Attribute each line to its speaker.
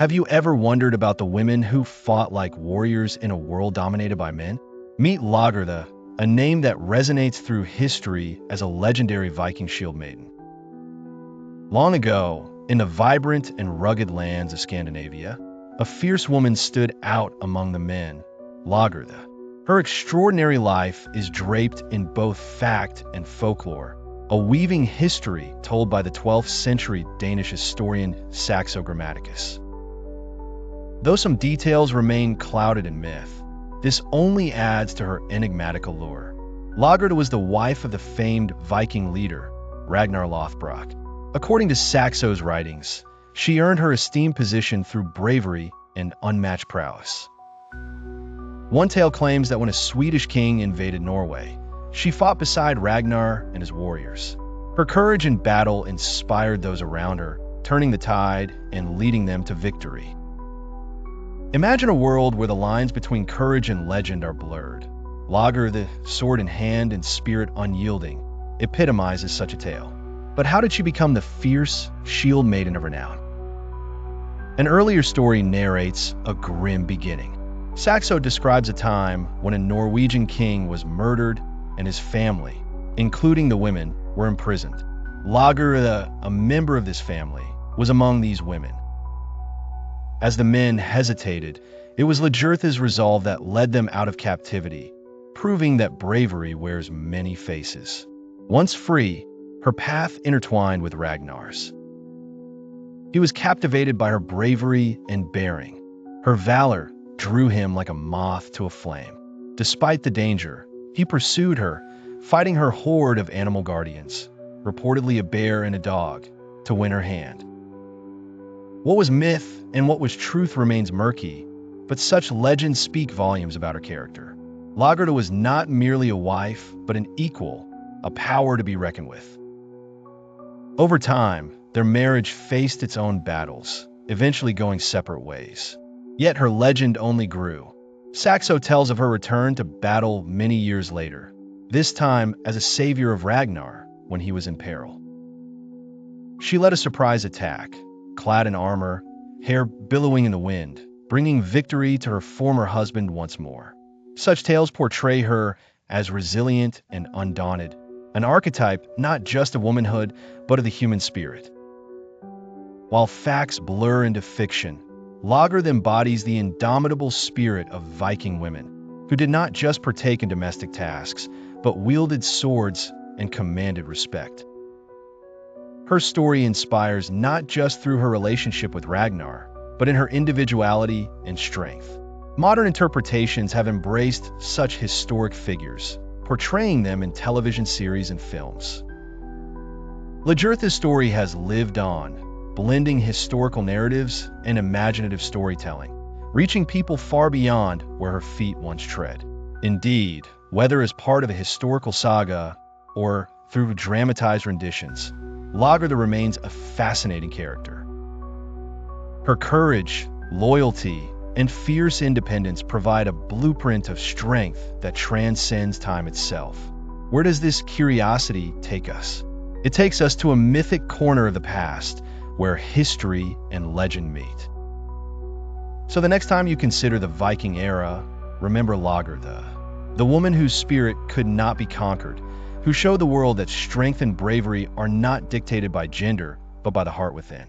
Speaker 1: Have you ever wondered about the women who fought like warriors in a world dominated by men? Meet Lagertha, a name that resonates through history as a legendary Viking shield maiden. Long ago, in the vibrant and rugged lands of Scandinavia, a fierce woman stood out among the men, Lagertha. Her extraordinary life is draped in both fact and folklore, a weaving history told by the 12th century Danish historian Saxo Grammaticus. Though some details remain clouded in myth, this only adds to her enigmatic allure. Lagertha was the wife of the famed Viking leader, Ragnar Lothbrok. According to Saxo's writings, she earned her esteemed position through bravery and unmatched prowess. One tale claims that when a Swedish king invaded Norway, she fought beside Ragnar and his warriors. Her courage in battle inspired those around her, turning the tide and leading them to victory. Imagine a world where the lines between courage and legend are blurred. Lagertha, sword in hand and spirit unyielding, epitomizes such a tale. But how did she become the fierce shield maiden of renown? An earlier story narrates a grim beginning. Saxo describes a time when a Norwegian king was murdered and his family, including the women, were imprisoned. Lagertha, a member of this family, was among these women. As the men hesitated, it was Lagertha's resolve that led them out of captivity, proving that bravery wears many faces. Once free, her path intertwined with Ragnar's. He was captivated by her bravery and bearing. Her valor drew him like a moth to a flame. Despite the danger, he pursued her, fighting her horde of animal guardians, reportedly a bear and a dog, to win her hand. What was myth and what was truth remains murky, but such legends speak volumes about her character. Lagertha was not merely a wife, but an equal, a power to be reckoned with. Over time, their marriage faced its own battles, eventually going separate ways. Yet her legend only grew. Saxo tells of her return to battle many years later, this time as a savior of Ragnar when he was in peril. She led a surprise attack, clad in armor, hair billowing in the wind, bringing victory to her former husband once more. Such tales portray her as resilient and undaunted, an archetype not just of womanhood, but of the human spirit. While facts blur into fiction, Lagertha embodies the indomitable spirit of Viking women, who did not just partake in domestic tasks, but wielded swords and commanded respect. Her story inspires not just through her relationship with Ragnar, but in her individuality and strength. Modern interpretations have embraced such historic figures, portraying them in television series and films. Lagertha's story has lived on, blending historical narratives and imaginative storytelling, reaching people far beyond where her feet once tread. Indeed, whether as part of a historical saga or through dramatized renditions, Lagertha remains a fascinating character. Her courage, loyalty, and fierce independence provide a blueprint of strength that transcends time itself. Where does this curiosity take us? It takes us to a mythic corner of the past where history and legend meet. So the next time you consider the Viking era, remember Lagertha, the woman whose spirit could not be conquered, who showed the world that strength and bravery are not dictated by gender, but by the heart within.